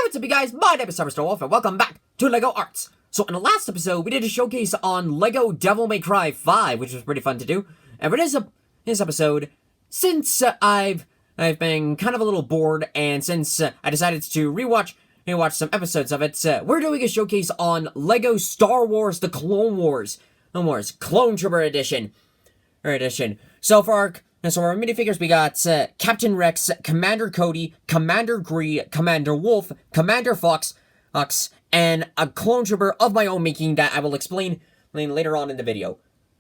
What's up, you guys? My name is Summerstar Wolf, and welcome back to LEGO Arts. So, in the last episode, we did a showcase on LEGO Devil May Cry 5, which was pretty fun to do. And for this episode, since I've been kind of a little bored, and since I decided to rewatch some episodes of it, we're doing a showcase on LEGO Star Wars: The Clone Wars. Clone Trooper Edition. So for our minifigures, we got Captain Rex, Commander Cody, Commander Gree, Commander Wolf, Commander Fox, and a clone trooper of my own making that I will explain later on in the video.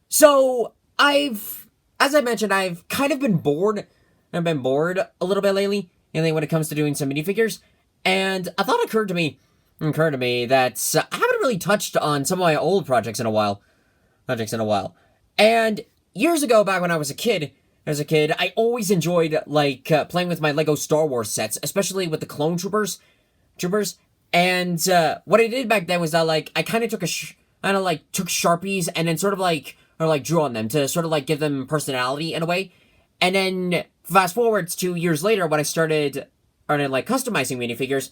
So, as I mentioned, I've kind of been bored. I've been bored a little bit lately when it comes to doing some minifigures. And a thought occurred to me that I haven't really touched on some of my old projects in a while. And years ago, back when I was a kid, I always enjoyed, playing with my LEGO Star Wars sets, especially with the clone troopers. And, what I did back then was that, I kind of took took Sharpies and then drew on them to sort of, give them personality in a way. And then, fast forward to 2 years later, when I started customizing minifigures,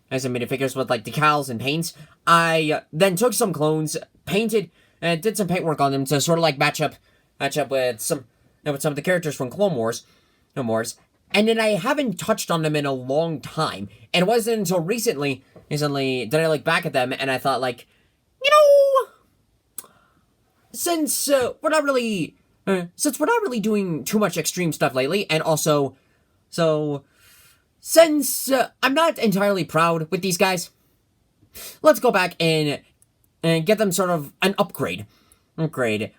with, decals and paints, I then took some clones, painted, and did some paintwork on them to sort of, match up with some of the characters from Clone Wars. And then I haven't touched on them in a long time. And it wasn't until recently did I look back at them and I thought, since we're not really doing too much extreme stuff lately, and also, since I'm not entirely proud with these guys, let's go back and get them sort of an upgrade,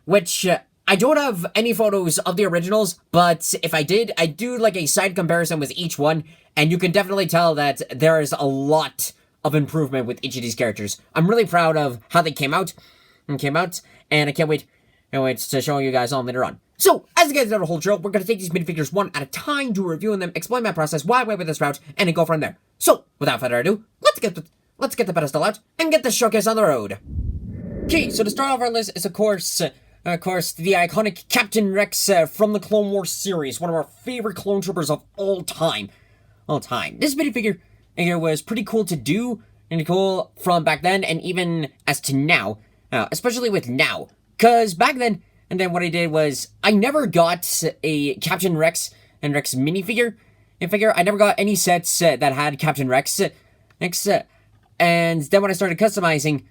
which I don't have any photos of the originals, but if I did, I'd do a side comparison with each one, and you can definitely tell that there is a lot of improvement with each of these characters. I'm really proud of how they came out, and I can't wait to show you guys on later on. So, as you guys know the whole drill, we're going to take these minifigures one at a time, do reviewing them, explain my process, why I went with this route, and then go from there. So, without further ado, let's get the pedestal out, and get the showcase on the road. Okay, so to start off our list is, of course, the iconic Captain Rex from the Clone Wars series, one of our favorite clone troopers of all time. This minifigure was pretty cool to do, and cool from back then, and even as to now, especially with now, because back then, and then what I did was, I never got a Captain Rex and Rex minifigure. I never got any sets that had Captain Rex. And then when I started customizing,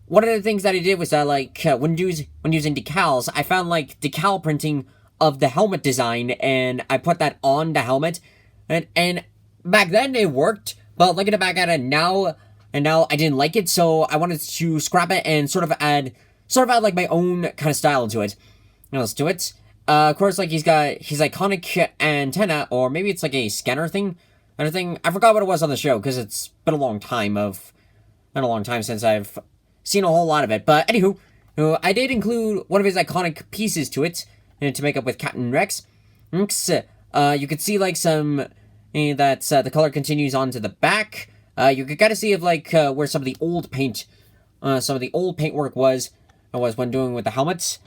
one of the things that I did was that, when using decals, I found, decal printing of the helmet design, and I put that on the helmet, and back then it worked, but looking back at it now, I didn't like it, so I wanted to scrap it and sort of add my own kind of style to it. Let's do it. Of course, he's got his iconic antenna, or maybe it's a scanner thing. I forgot what it was on the show, because it's been a long time since I've seen a whole lot of it. But anywho, I did include one of his iconic pieces to it, to make up with Captain Rex. You could see some that the color continues onto the back. You could kind of see where some of the old paintwork was when doing with the helmets.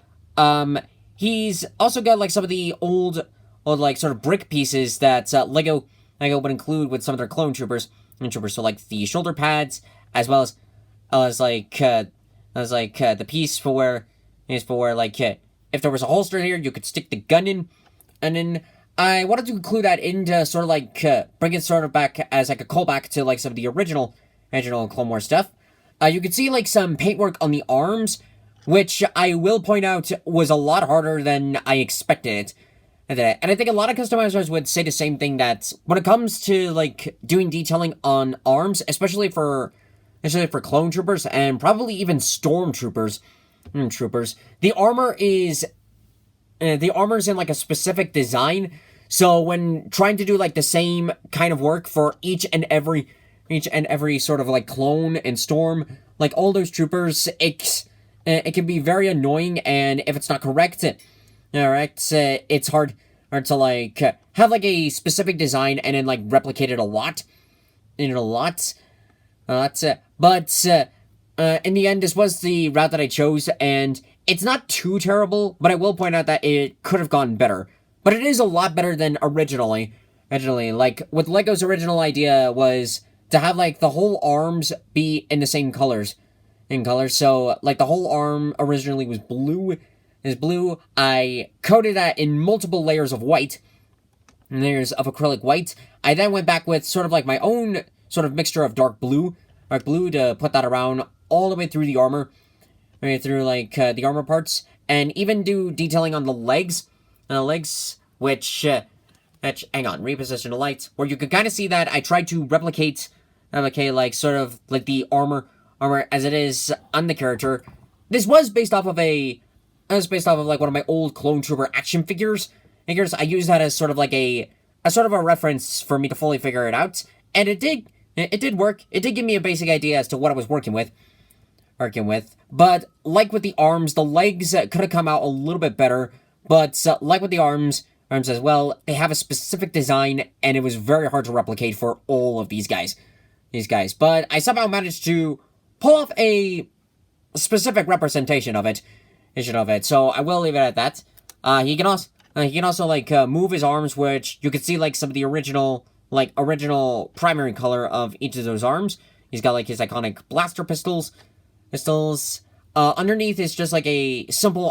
He's also got some of the old sort of brick pieces that Lego would include with some of their clone troopers. So the shoulder pads, as well as the piece for where if there was a holster here, you could stick the gun in, and then I wanted to include that into sort of bring it sort of back as a callback to some of the original Clone Wars stuff. You could see some paintwork on the arms, which I will point out was a lot harder than I expected it. And I think a lot of customizers would say the same thing, that when it comes to doing detailing on arms, especially for clone troopers and probably even stormtroopers, the armor is in a specific design. So when trying to do the same kind of work for each and every sort of clone and storm, all those troopers, it can be very annoying, and if it's not correct, it's hard to have a specific design and then replicate it a lot. But in the end, this was the route that I chose, and it's not too terrible, but I will point out that it could have gone better. But it is a lot better than originally. What Lego's original idea was to have like the whole arms be in the same colors. So like the whole arm originally was blue. Is blue. I coated that in multiple layers of white. Layers of acrylic white. I then went back with sort of like my own sort of mixture of dark blue to put that around all the way through the armor. Right through like the armor parts. And even do detailing on the legs. Which hang on, reposition the light. Where you can kind of see that I tried to replicate like sort of like the armor as it is on the character. This was based off of like one of my old Clone Trooper action figures. I used that as sort of like a reference for me to fully figure it out. And it did work. It did give me a basic idea as to what I was working with. But like with the arms, the legs could have come out a little bit better. But like with the arms as well, they have a specific design, and it was very hard to replicate for all of these guys. But I somehow managed to pull off a specific representation of it. So I will leave it at that. He can also like move his arms, which you can see like some of the original primary color of each of those arms. He's got like his iconic blaster pistols. Underneath is just like a simple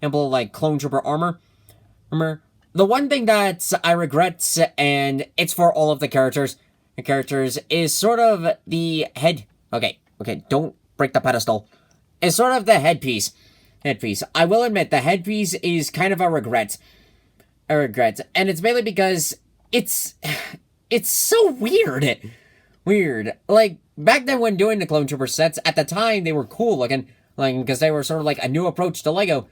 like Clone Trooper armor. The one thing that I regret, and it's for all of the characters, is sort of the head. Okay, don't break the pedestal. It's sort of the headpiece. I will admit, the headpiece is kind of a regret. And it's mainly because it's so weird. Like, back then when doing the Clone Trooper sets, at the time, they were cool looking. Like, because they were sort of like a new approach to LEGO.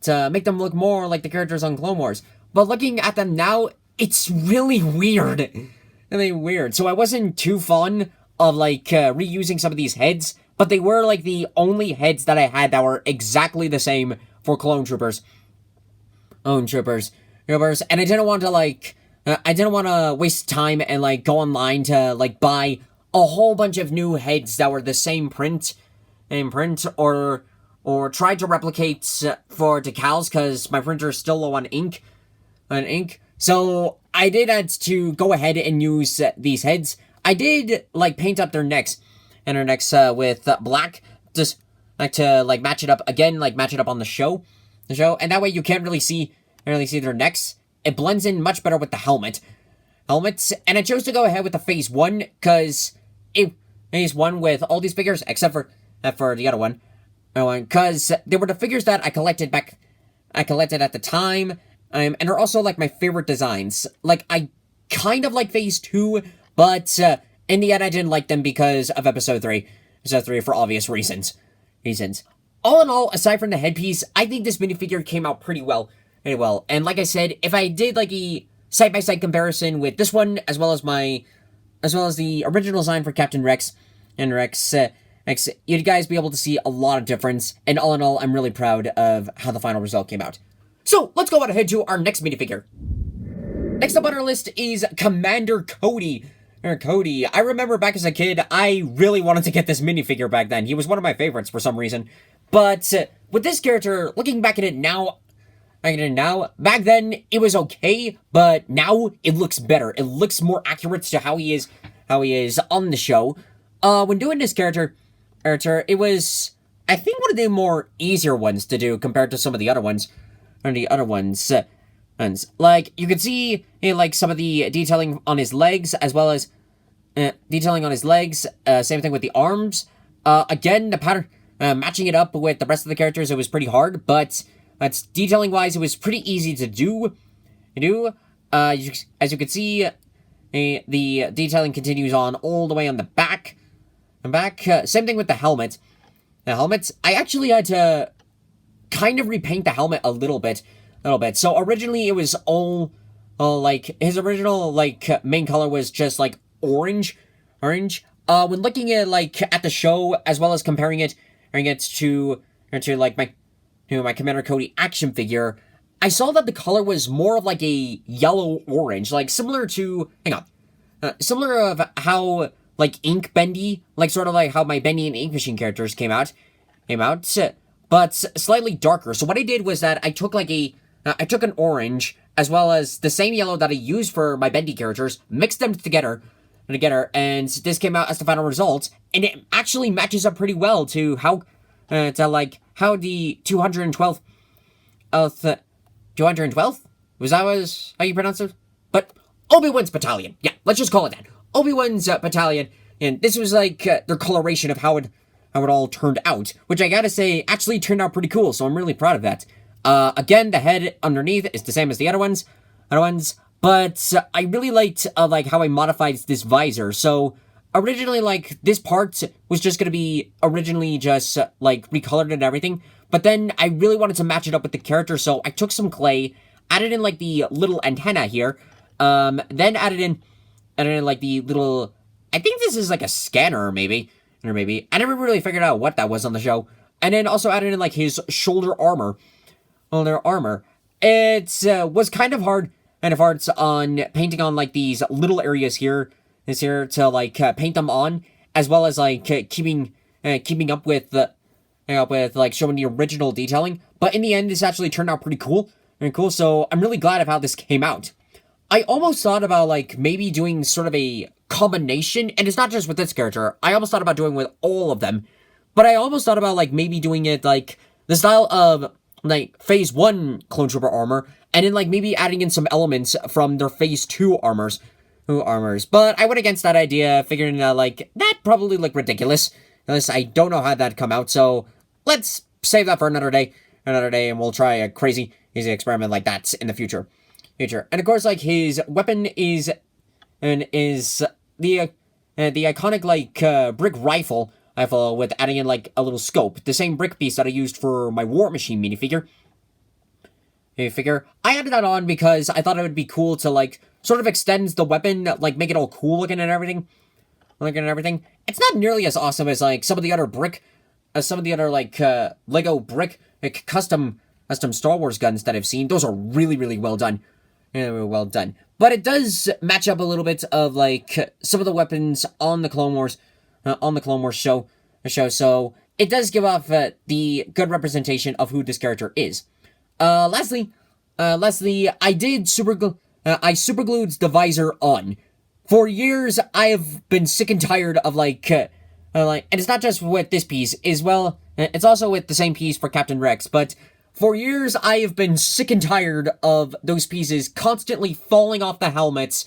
To make them look more like the characters on Clone Wars. But looking at them now, it's really weird. So I wasn't too fond of like reusing some of these heads, but they were like the only heads that I had that were exactly the same for Clone Troopers. And I didn't want to waste time and like go online to like buy a whole bunch of new heads that were the same print or tried to replicate for decals because my printer is still low on ink. So I did have to go ahead and use these heads. I did like paint up their necks with black, just like to like match it up again, like match it up on the show, and that way you can't really see their necks. It blends in much better with the helmets, and I chose to go ahead with the Phase 1 because Phase 1 with all these figures except for the other one. Because they were the figures that I collected at the time, and are also like my favorite designs. Like I kind of like Phase 2, but in the end I didn't like them because of Episode 3. Episode 3 for obvious reasons. All in all, aside from the headpiece, I think this minifigure came out pretty well. And like I said, if I did like a side-by-side comparison with this one as well as the original design for Captain Rex and Rex. You'd guys be able to see a lot of difference, and all in all, I'm really proud of how the final result came out. So, let's go ahead to our next minifigure. Next up on our list is Commander Cody. Cody. I remember back as a kid, I really wanted to get this minifigure back then. He was one of my favorites for some reason. But with this character, looking back at it now, back then it was okay, but now it looks better. It looks more accurate to how he is on the show. When doing this character, it was, I think, one of the more easier ones to do compared to some of the other ones. Like, you can see, like, some of the detailing on his legs, as well as same thing with the arms. Again, the pattern, matching it up with the rest of the characters, it was pretty hard, but detailing-wise, it was pretty easy to do. As you can see, the detailing continues on all the way on the back. Same thing with the helmet. I actually had to kind of repaint the helmet a little bit. So originally it was all, like, his original, like, main color was just, like, orange. When looking at, like, at the show, as well as comparing it to like, my Commander Cody action figure, I saw that the color was more of, like, a yellow-orange, like, similar of how, like, Ink Bendy, like, sort of like how my Bendy and Ink Machine characters came out, but slightly darker. So what I did was that I took, like, I took an orange, as well as the same yellow that I used for my Bendy characters, mixed them together, together, and this came out as the final result, and it actually matches up pretty well to how the 212th 212th? Was that how you pronounce it? But Obi-Wan's battalion. Yeah, let's just call it that. Obi-Wan's battalion, and this was like their coloration of how it all turned out, which I gotta say actually turned out pretty cool, so I'm really proud of that. Again, the head underneath is the same as the other ones, but I really liked how I modified this visor. So originally, this part was just gonna be originally just recolored and everything, but then I really wanted to match it up with the character, so I took some clay, added in the little antenna here, then added in the little, I think this is a scanner maybe, I never really figured out what that was on the show, and then also added in his shoulder armor. It was kind of hard on painting on these little areas here to paint them on, as well as keeping up with showing the original detailing. But in the end, this actually turned out pretty cool. So I'm really glad of how this came out. I almost thought about maybe doing sort of a combination, and it's not just with this character. I almost thought about doing with all of them, but I almost thought about maybe doing it the style of Phase 1 Clone Trooper armor, and then maybe adding in some elements from their Phase 2 armors. But I went against that idea, figuring that probably looked ridiculous. Unless I don't know how that'd come out, so let's save that for another day, and we'll try a crazy experiment like that in the future. And of course, his weapon is the iconic brick rifle with adding in a little scope, the same brick piece that I used for my War Machine minifigure. I added that on because I thought it would be cool to sort of extend the weapon, make it all cool looking and everything. It's not nearly as awesome as some of the other Lego brick custom Star Wars guns that I've seen. Those are really, really well done. Well done. But it does match up a little bit of some of the weapons on the Clone Wars show. So it does give off the good representation of who this character is. Lastly, I did I superglued the visor on. For years, I have been sick and tired of and it's not just with this piece as well. It's also with the same piece for Captain Rex, but for years, I have been sick and tired of those pieces constantly falling off the helmets.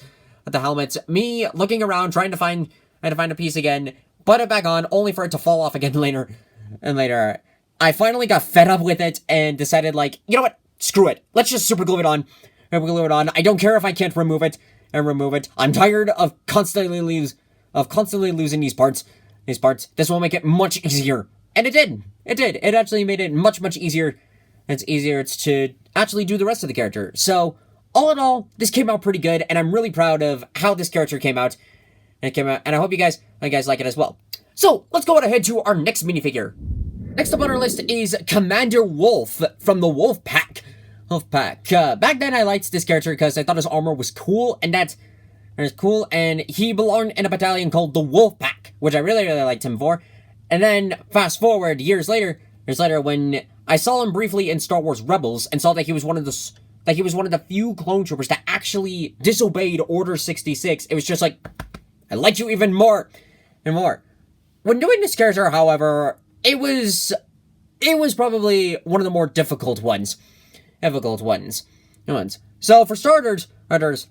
Me looking around, trying to find a piece again, put it back on, only for it to fall off again later. And later, I finally got fed up with it and decided, you know what? Screw it. Let's just super glue it on. I don't care if I can't remove it. I'm tired of constantly losing these parts. This will make it much easier. And it did. It actually made it much, much easier. It's easier to actually do the rest of the character. So, all in all, this came out pretty good, and I'm really proud of how this character came out. And I hope you guys like it as well. So, let's go ahead to our next minifigure. Next up on our list is Commander Wolf from the Wolf Pack. Back then, I liked this character because I thought his armor was cool, and he belonged in a battalion called the Wolf Pack, which I really, really liked him for. And then, fast forward years later, when I saw him briefly in Star Wars Rebels and saw that he was one of the few clone troopers that actually disobeyed Order 66. It was just I liked you even more and more. When doing this character, however, it was probably one of the more difficult ones. So for starters,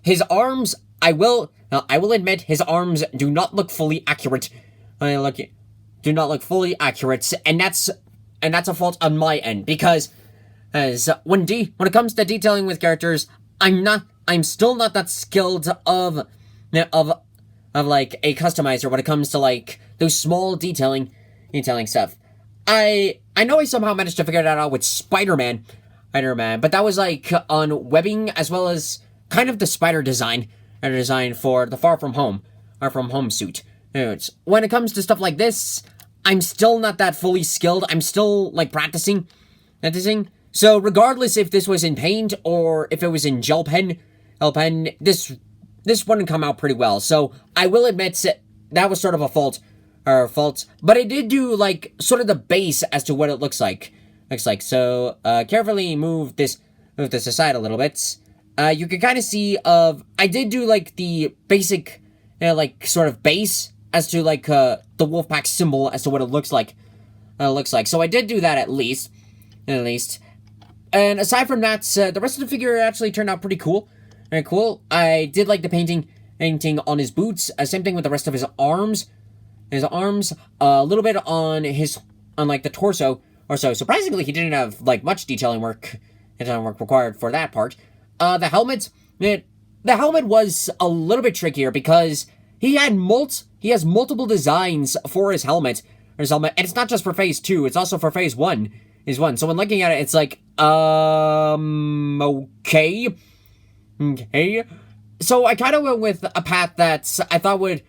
his arms, I will admit, his arms do not look fully accurate. Do not look fully accurate, and that's a fault on my end, because when it comes to detailing with characters, I'm still not that skilled of a customizer when it comes to those small detailing stuff. I know I somehow managed to figure that out with Spider-Man, but that was on webbing as well as kind of the spider design for the Far From Home suit. When it comes to stuff like this, I'm still not that fully skilled. I'm still practicing. So regardless if this was in paint or if it was in gel pen, this wouldn't come out pretty well. So I will admit that was sort of a fault, but I did do sort of the base as to what it looks like. So carefully move this aside a little bit. You can kind of see I did do the basic like sort of base as to like the Wolfpack symbol as to what it looks like. So I did do that at least. And aside from that, the rest of the figure actually turned out pretty cool. Very cool. I did like the painting on his boots. Same thing with the rest of his arms. A little bit on like the torso or so. Surprisingly, he didn't have like much detailing work required for that part. The helmet was a little bit trickier because he has multiple designs for his helmet. And it's not just for phase 2, it's also for phase 1. So when looking at it, it's like, okay. So I kind of went with a path that I thought would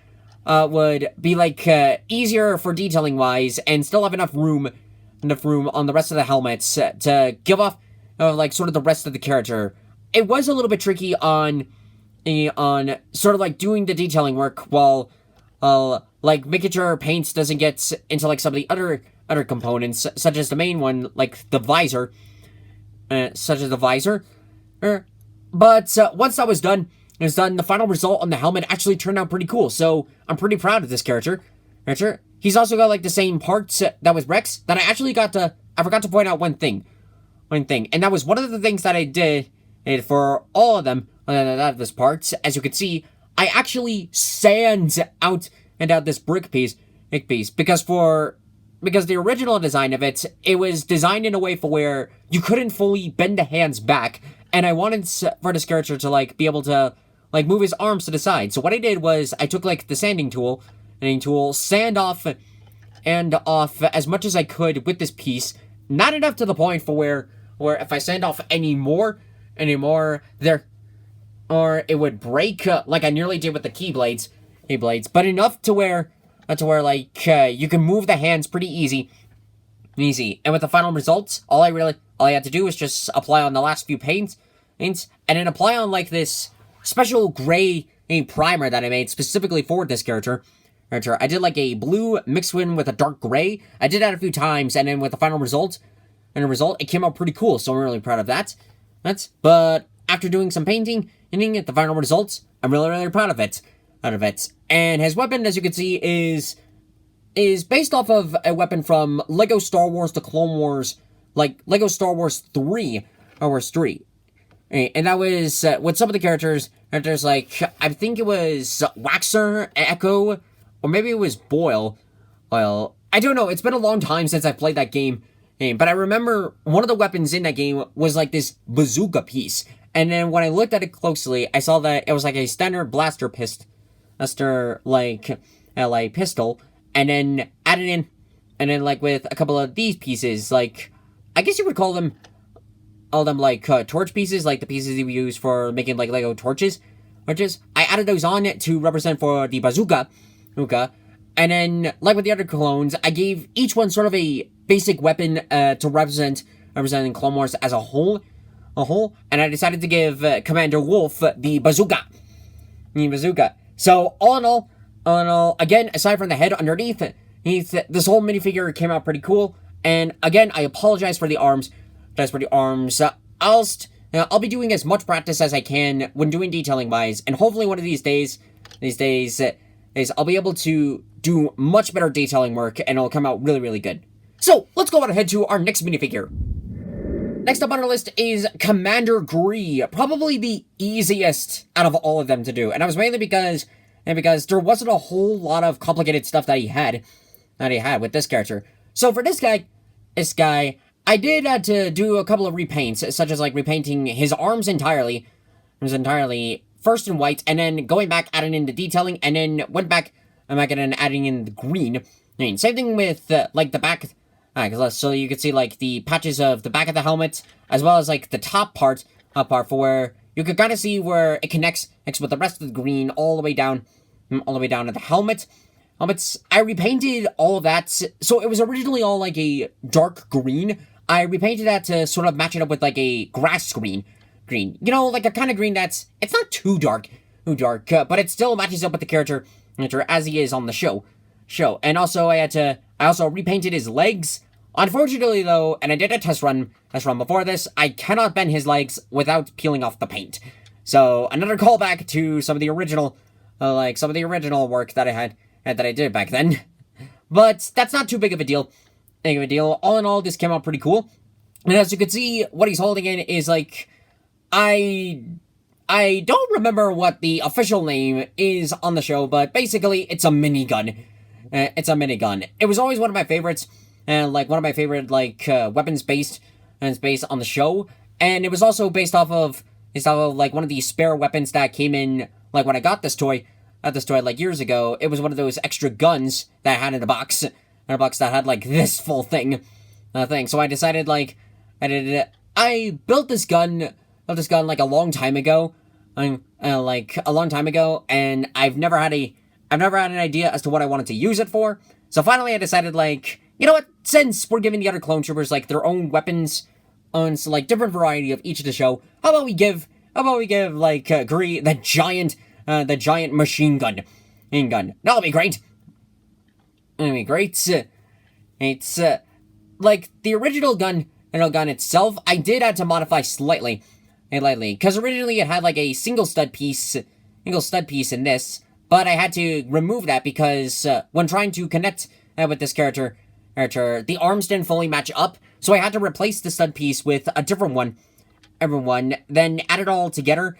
be like easier for detailing wise, and still have enough room on the rest of the helmets to give off like sort of the rest of the character. It was a little bit tricky on sort of like doing the detailing work while like making sure paint doesn't get into like some of the other components, such as the main one, like the visor, But once that was done, the final result on the helmet actually turned out pretty cool. So I'm pretty proud of this character. He's also got like the same parts that was Rex that I forgot to point out one thing, and that was one of the things that I did for all of them. That this parts, as you can see, I actually sand out this brick piece because the original design of it was designed in a way for where you couldn't fully bend the hands back, and I wanted for this character to like be able to like move his arms to the side. So what I did was I took like the sanding tool, sand off as much as I could with this piece, not enough to the point for where if I sand off any more there, or it would break like I nearly did with the keyblades, but enough to where like you can move the hands pretty easy. And with the final results, all I had to do was just apply on the last few paints, and then apply on like this special gray primer that I made specifically for this character. I did like a blue mixed in with a dark gray. I did that a few times, and then with the final result, it came out pretty cool. So I'm really proud of that. But after doing some painting and at the final results, I'm really proud of it. And his weapon, as you can see, is based off of a weapon from Lego Star Wars: The Clone Wars, like Lego Star Wars 3, and that was with some of the characters like I think it was Waxer, Echo, or maybe it was Boyle. Well, I don't know. It's been a long time since I played that game, but I remember one of the weapons in that game was like this bazooka piece. And then when I looked at it closely, I saw that it was like a standard blaster pistol, and then added in, and then like with a couple of these pieces, like I guess you would call them like torch pieces, like the pieces you use for making like Lego torches. I added those on it to represent for the bazooka. And then, like with the other clones, I gave each one sort of a basic weapon to representing Clone Wars as a whole. And I decided to give Commander Wolf the bazooka. So all in all, again, aside from the head underneath, this whole minifigure came out pretty cool. And again, I apologize for the arms. I'll be doing as much practice as I can when doing detailing wise, and hopefully one of these days, I'll be able to do much better detailing work, and it'll come out really good. So let's go ahead to our next minifigure. Next up on our list is Commander Gree, probably the easiest out of all of them to do, and that was mainly because there wasn't a whole lot of complicated stuff that he had with this character. So for this guy, I did have to do a couple of repaints, such as like repainting his arms entirely. It was entirely first in white, and then going back, adding in the detailing, and then went back and then adding in the green. Same thing with like the back, so you can see like the patches of the back of the helmet, as well as like the top part for where you could kind of see where it connects with the rest of the green all the way down to the helmet. I repainted all of that, so it was originally all like a dark green. I repainted that to sort of match it up with like a grass green. Like a kind of green it's not too dark, but it still matches up with the character as he is on the show. And also I also repainted his legs. Unfortunately though, and I did a test run before this, I cannot bend his legs without peeling off the paint. So another callback to some of the original like some of the original work that I had that I did back then. But that's not too big of a deal. Big of a deal. All in all, this came out pretty cool. And as you can see, what he's holding in is like, I don't remember what the official name is on the show, but basically it's a minigun. It's a minigun. It was always one of my favorites, and like one of my favorite like weapons based on the show. And it was also based off of like one of the spare weapons that came in like when I got this toy. Like years ago. It was one of those extra guns that I had in a box. That had like this full thing. So I decided like I built this gun like a long time ago. And I've never had an idea as to what I wanted to use it for. So finally I decided like, you know what, since we're giving the other clone troopers like their own weapons on so, like different variety of each of the show, how about we give like Gree the giant machine gun. That'll be great. It's like the original gun itself, I did have to modify slightly, because originally it had like a single stud piece in this, but I had to remove that because when trying to connect with this character, the arms didn't fully match up, so I had to replace the stud piece with a different one, then add it all together,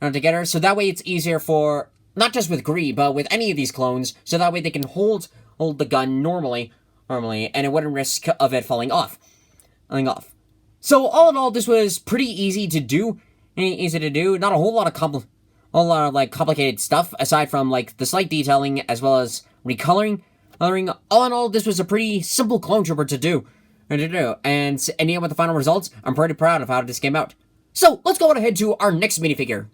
so that way it's easier for, not just with Gree, but with any of these clones, so that way they can hold the gun normally, and it wouldn't risk of it falling off. So all in all, this was pretty easy to do. Not a whole lot of like complicated stuff aside from like the slight detailing as well as recoloring. All in all, this was a pretty simple clone trooper to do. And yeah, with the final results, I'm pretty proud of how this came out. So let's go ahead to our next minifigure.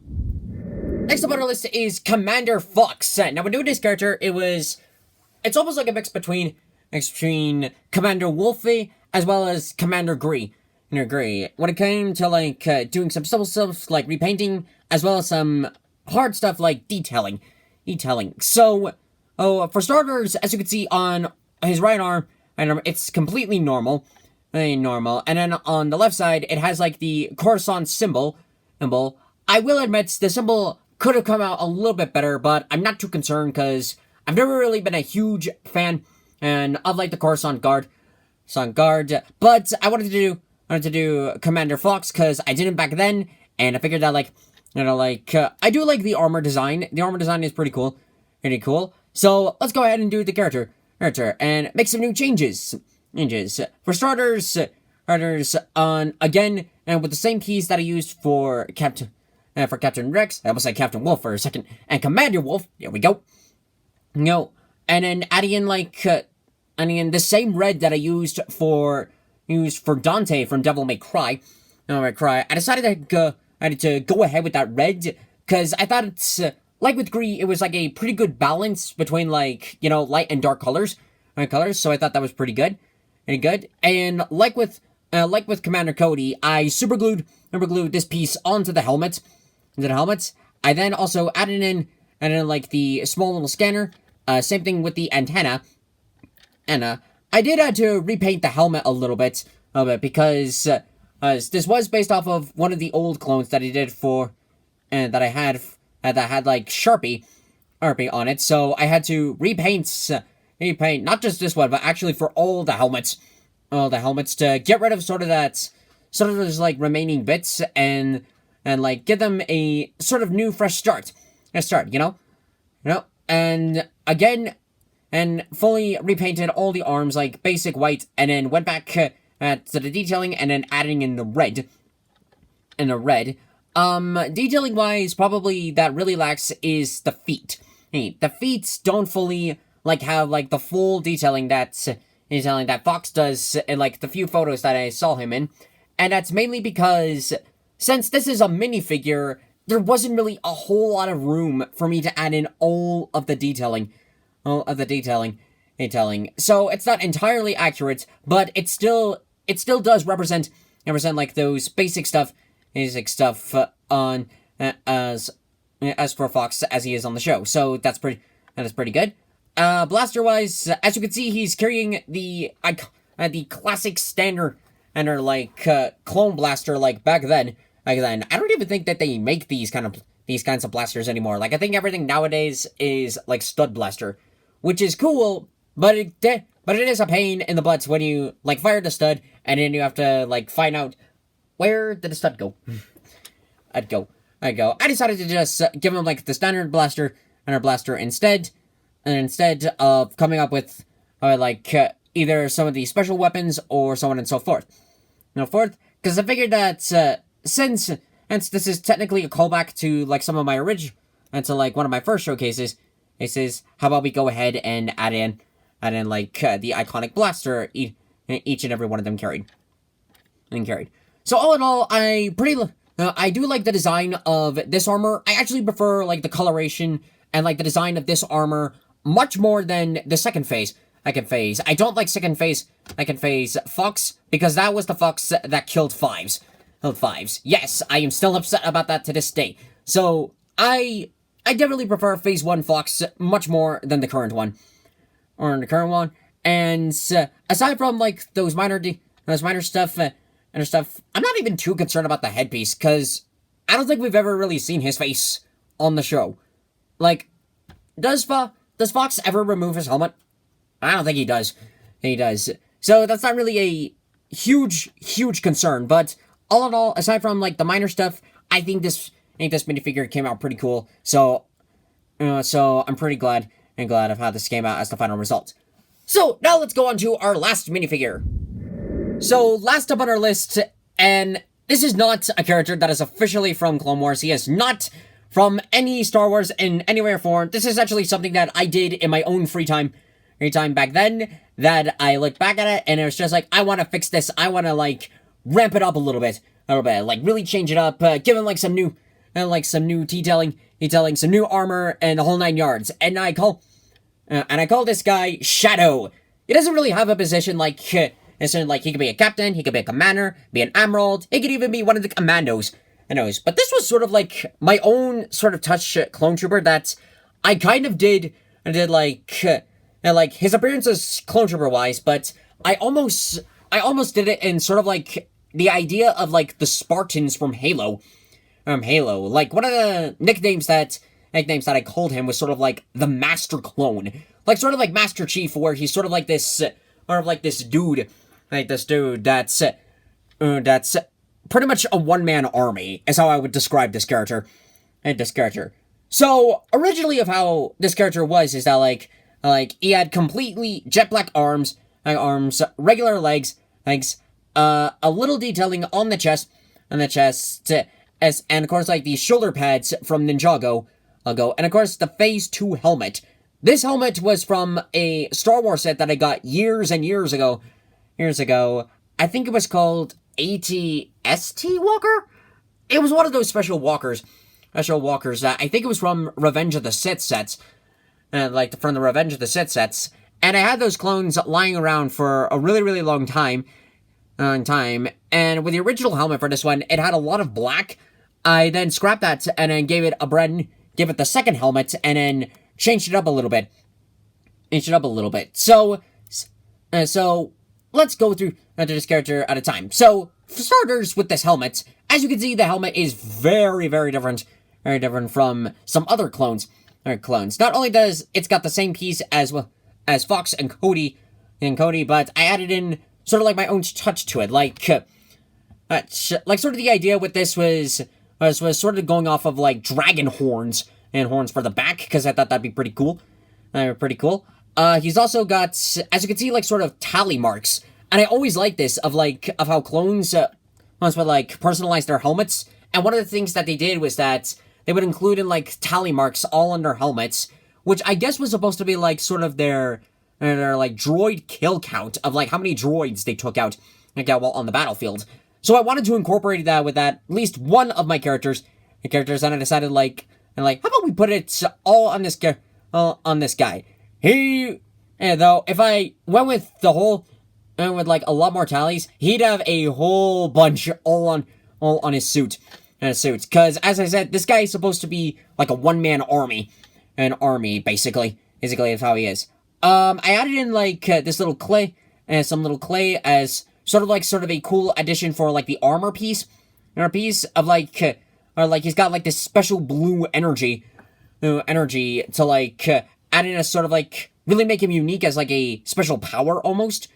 Next up on our list is Commander Fox. Now when doing this character, it's almost like a mix between Commander Wolfie as well as Commander Gree. When it came to like doing some simple stuff like repainting, as well as some hard stuff like detailing. So, for starters, as you can see on his right arm, it's completely normal, and then on the left side, it has like the Coruscant symbol. I will admit the symbol could have come out a little bit better, but I'm not too concerned because I've never really been a huge fan of like the Coruscant Guard, but I wanted to do Commander Fox because I didn't back then, and I figured that I do like the armor design. The armor design is pretty cool. So let's go ahead and do the character and make some new changes. For starters, on again and with the same keys that I used for Captain Rex. I almost said Captain Wolf for a second, and Commander Wolf. There we go. And then adding in the same red that I used for Dante from Devil May Cry. I decided to go ahead with that red because I thought it's like with Gree, it was like a pretty good balance between like light and dark colors. So I thought that was pretty good. And like with Commander Cody, I super glued this piece onto the helmet. I then also added in like the small little scanner. Same thing with the antenna. I did have to repaint the helmet a little bit because this was based off of one of the old clones that I did that had like Sharpie on it. So I had to repaint not just this one, but actually for all the helmets to get rid of sort of those like remaining bits and like give them a sort of new fresh start, and again. And fully repainted all the arms like basic white, and then went back to the detailing, and then adding in the red. Detailing wise, probably that really lacks is the feet. The feet don't fully like have like the full detailing that Fox does in like the few photos that I saw him in, and that's mainly because since this is a minifigure, there wasn't really a whole lot of room for me to add in all of the detailing. So it's not entirely accurate, but it still does represent like those basic stuff on as for Fox as he is on the show. So that's pretty good. Blaster wise, as you can see, he's carrying the classic standard and like clone blaster like back then. I don't even think that they make these kind of these kinds of blasters anymore. Like, I think everything nowadays is like stud blaster, which is cool, but it is a pain in the butts when you like fire the stud and then you have to like find out where did the stud go. I'd go. I decided to just give him like the standard blaster instead, and instead of coming up with either some of the special weapons or so on and so forth. Because I figured that since this is technically a callback to like some of my and to like one of my first showcases, it says how about we go ahead and add in like the iconic blaster each and every one of them carried. So all in all, I do like the design of this armor. I actually prefer like the coloration and like the design of this armor much more than the second phase. I don't like second phase Fox because that was the Fox that killed Fives. Yes, I am still upset about that to this day. So I definitely prefer phase 1 Fox much more than the current one. And aside from like those minor stuff, I'm not even too concerned about the headpiece because I don't think we've ever really seen his face on the show. Like, does Fox ever remove his helmet? I don't think he does. So that's not really a huge concern. But all in all, aside from like the minor stuff, I think this minifigure came out pretty cool. So I'm pretty glad of how this came out as the final result. So now let's go on to our last minifigure. So last up on our list, and this is not a character that is officially from Clone Wars. He is not from any Star Wars in any way or form. This is actually something that I did in my own free time back then, that I looked back at it and it was just like, I want to fix this. I want to like ramp it up a little bit, like really change it up, give him like some new detailing, some new armor and the whole 9 yards. And I call this guy Shadow. He doesn't really have a position like he could be a captain, he could be a commander, be an emerald, he could even be one of the commandos. But this was sort of like my own sort of touch clone trooper that I kind of did like his appearance as clone trooper wise, but I almost did it in sort of like the idea of like the Spartans from Halo. Like one of the nicknames that I called him was sort of like the Master Clone. Like sort of like Master Chief, where he's sort of like this dude that's pretty much a one-man army, is how I would describe this character. So originally of how this character was is that like he had completely jet black arms, regular legs, a little detailing on the chest, and of course like the shoulder pads from Ninjago, and of course the phase 2 helmet. This helmet was from a Star Wars set that I got years and years ago. I think it was called AT-ST Walker? It was one of those special walkers that I think it was from Revenge of the Sith sets. From the Revenge of the Sith sets. And I had those clones lying around for a really, really long time. And with the original helmet for this one, it had a lot of black. I then scrapped that and then gave it the second helmet and then changed it up a little bit. So let's go through this character at a time. So, for starters, with this helmet, as you can see, the helmet is very, very different from some other clones. Not only does it's got the same piece as Fox and Cody, but I added in sort of like my own touch to it. Like sort of the idea with this was sort of going off of like dragon horns and horns for the back, because I thought that'd be pretty cool. He's also got, as you can see, like sort of tally marks. And I always like this of how clones would like personalize their helmets. And one of the things that they did was that they would include in like tally marks all on their helmets, which I guess was supposed to be like sort of their like droid kill count of like how many droids they took out while on the battlefield. So I wanted to incorporate that with at least one of my characters, and I decided how about we put it all on this guy. Though if I went with the whole with like a lot more tallies, he'd have a whole bunch all on his suit. Because, as I said, this guy is supposed to be like a one-man army. An army, basically is how he is. I added in like this little clay, some little clay as sort of a cool addition for like the armor piece of like or like he's got like this special blue energy, to like add in a sort of like really make him unique as like a special power almost.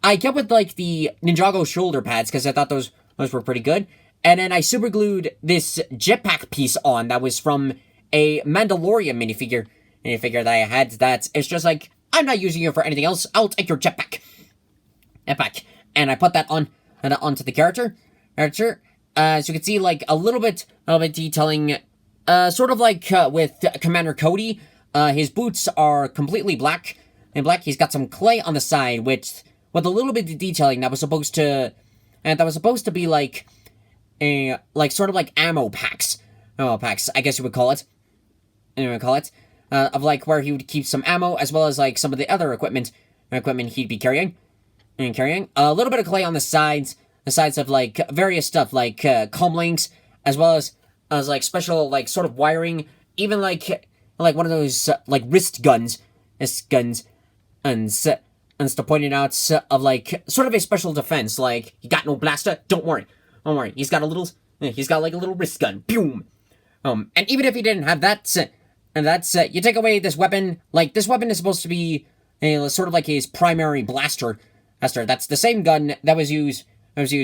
I kept with like the Ninjago shoulder pads because I thought those were pretty good. And then I super glued this jetpack piece on that was from a Mandalorian minifigure that I had. That it's just like, I'm not using it for anything else. I'll take your jetpack. And I put that onto the character. As you can see, like a little bit detailing, sort of like with Commander Cody. His boots are completely black. He's got some clay on the side with a little bit of detailing that was supposed to be like sort of like ammo packs, I guess you would call it. Of like where he would keep some ammo as well as like some of the other equipment he'd be carrying. A little bit of clay on the sides of like various stuff like comm links as well as like special like sort of wiring, even like one of those like wrist guns, and stuff pointing out of like sort of a special defense, like you got no blaster, don't worry, he's got like a little wrist gun, boom. And even if he didn't have that, you take away this weapon, like this weapon is supposed to be sort of like his primary blaster. That's the same gun that was used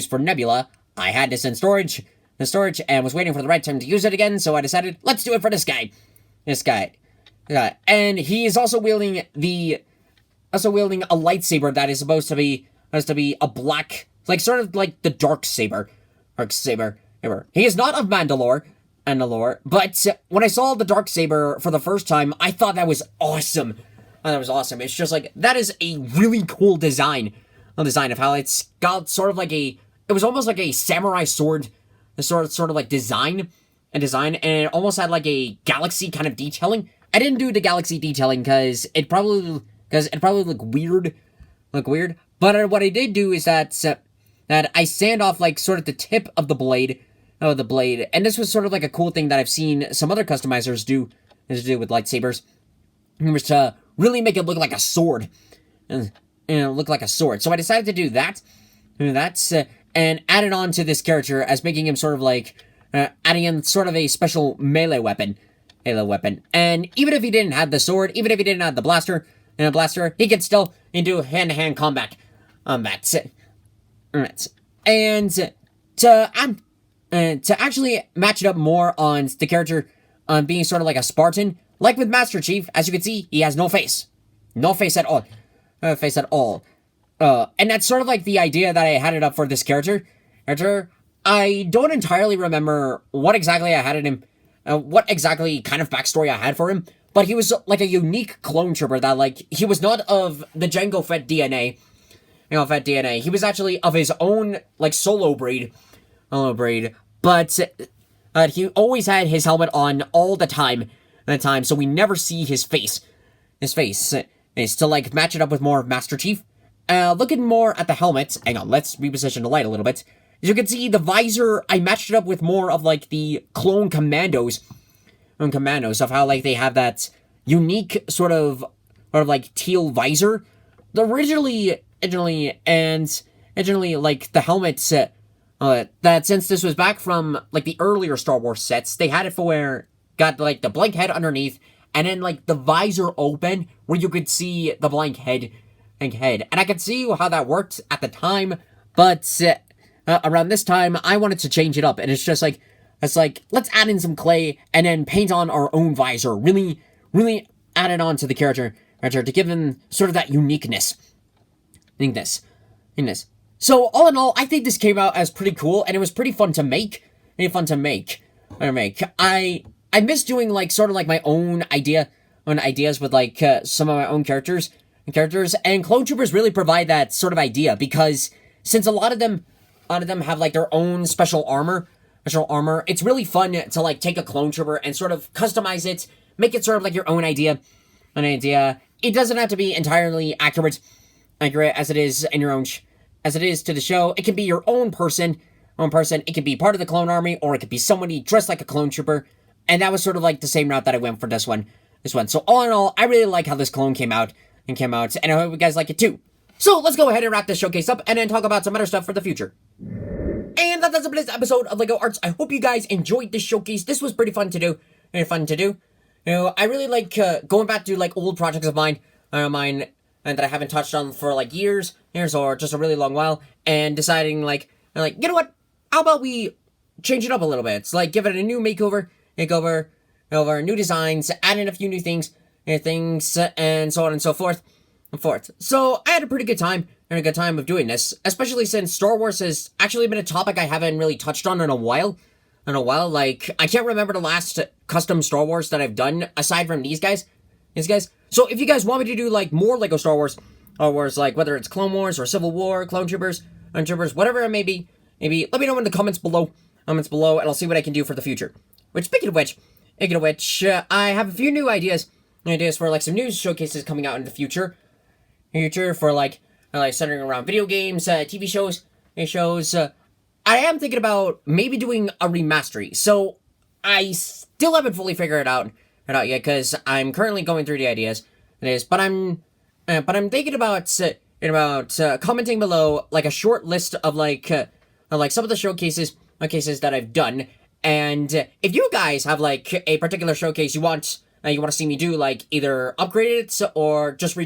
for Nebula. I had this in storage, and was waiting for the right time to use it again, so I decided, let's do it for this guy. And he is also wielding a lightsaber that is supposed to be a black, like sort of like the dark saber. He is not of Mandalore, but when I saw the dark saber for the first time, I thought that was awesome. It's just like, that is a really cool design of how it's got sort of like it was almost like a samurai sword, sort of like design, and it almost had like a galaxy kind of detailing. I didn't do the galaxy detailing because it probably look weird. But what I did do is that I sand off like sort of the tip of the blade, and this was sort of like a cool thing that I've seen some other customizers do with lightsabers, was to really make it look like a sword, and look like a sword. So I decided to do that, and add it on to this character as making him sort of like adding in sort of a special melee weapon. And even if he didn't have the sword, even if he didn't have the blaster, he could still do hand-to-hand combat. And to actually match it up more on the character being sort of like a Spartan, like with Master Chief, as you can see, he has no face. No face at all. And that's sort of like the idea that I had it up for this character. I don't entirely remember what exactly I had in him, what exactly kind of backstory I had for him, but he was like a unique clone trooper that, like, he was not of the Jango Fett DNA. He was actually of his own, like, solo breed. But he always had his helmet on all the time, so we never see his face. Is to, like, match it up with more of Master Chief. Looking more at the helmet, hang on, let's reposition the light a little bit. As you can see, the visor, I matched it up with more of, like, the clone commandos. Of how, like, they have that unique sort of like, teal visor. Originally, like, the helmet, that since this was back from, like, the earlier Star Wars sets, they had it for where, got, like, the blank head underneath, and then, like, the visor open, where you could see the blank head. And I could see how that worked at the time, but around this time, I wanted to change it up, and it's just like, let's add in some clay, and then paint on our own visor, really add it on to the character, to give him sort of that uniqueness. So, all in all, I think this came out as pretty cool, and it was pretty fun to make. I miss doing, like, sort of like my own ideas with, like, some of my own characters, and Clone Troopers really provide that sort of idea, because since a lot of them have, like, their own special armor, it's really fun to, like, take a Clone Trooper and sort of customize it, make it sort of like your own idea. It doesn't have to be entirely accurate as it is in your own, as it is to the show. It can be your own person. It could be part of the clone army, or it could be somebody dressed like a Clone Trooper. And that was sort of like the same route that I went for this one. So all in all, I really like how this clone came out, and I hope you guys like it too. So let's go ahead and wrap this showcase up, and then talk about some other stuff for the future. And that does it for this episode of LEGO Arts. I hope you guys enjoyed this showcase. This was pretty fun to do. You know, I really like going back to like old projects of mine, and that I haven't touched on for like years or just a really long while, and deciding like you know what? How about we change it up a little bit? It's like give it a new makeover, new designs, add in a few new things, and so on and so forth. So I had a pretty good time of doing this, especially since Star Wars has actually been a topic I haven't really touched on in a while. Like, I can't remember the last custom Star Wars that I've done, aside from these guys. So if you guys want me to do, like, more LEGO Star Wars, like, whether it's Clone Wars or Civil War, Clone Troopers, whatever it may be, maybe let me know in the comments below, and I'll see what I can do for the future. Which, speaking of which, I have a few new ideas for, like, some news showcases coming out in the future for, like centering around video games, TV shows, I am thinking about maybe doing a remastery. So I still haven't fully figured it out yet because I'm currently going through the ideas. But I'm thinking about commenting below like a short list of like some of the showcases that I've done. And if you guys have like a particular showcase you want to see me do, like either upgrade it or just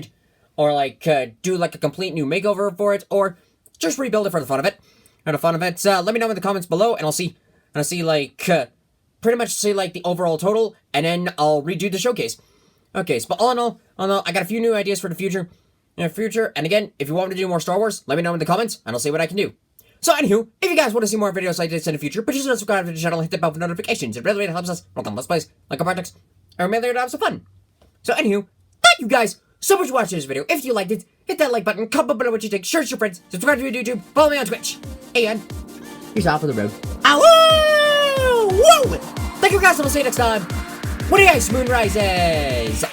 do like a complete new makeover for it, or just rebuild it for the fun of it. Let me know in the comments below, and I'll see pretty much see like the overall total, and then I'll redo the showcase. Okay, so but all in all, I got a few new ideas for the future. And again, if you want me to do more Star Wars, let me know in the comments, and I'll see what I can do. So anywho, if you guys want to see more videos like this in the future, please subscribe to the channel, hit the bell for notifications. It really helps us work on Let's Plays, like our projects, or maybe to have some fun. So anywho, thank you guys so much for watching this video. If you liked it, hit that like button, comment below what you think, share it with your friends, subscribe to me on YouTube, follow me on Twitch, and peace out for the road. Ow! Whoa! Thank you guys, and we'll see you next time. What do you guys, Moonrises?